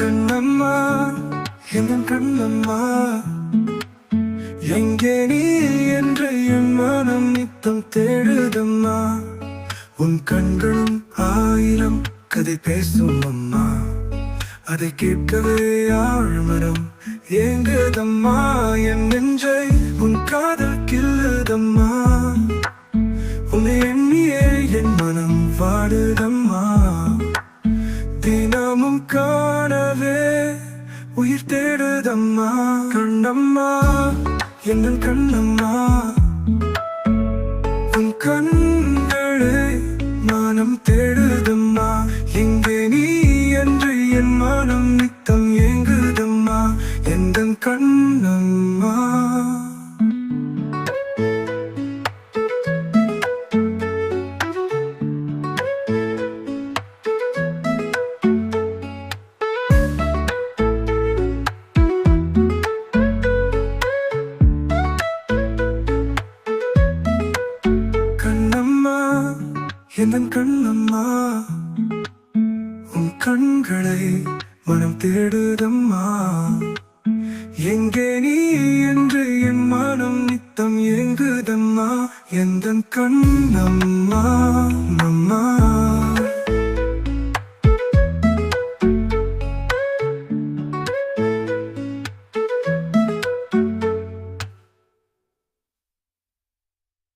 கண்ணம்மா, என் கண்ணம்மா, எங்கே நீ என்று என் மனம் நித்தம் தேடுதம்மா. உன் கண்களும் ஆயிரம் கதை பேசும் அம்மா, அதை கேட்கவே ஆழ்மனம் ஏங்குதம்மா. என் நெஞ்சை உன் காதல் கில்லுதம்மா, உன்னை எண்ணியே என் மனம் வாடுதம்மா. தினமும் காணவே உயிர் தேடுதம்மா. கண்ணம்மா, என் கண்ணம்மா, உன் கண்களை மனம் தேடுதம்மா. எங்கே நீ என்று என் மனம் நித்தம் ஏங்குதம்மா. எந்த கண்ணம்மா, என் கண்ணம்மா, உன் கண்களை மனம் தேடுதம்மா. எங்கே நீ என்று என் மனம் நித்தம் ஏங்குதம்மா. எந்த கண்ணம்மா, அம்மா.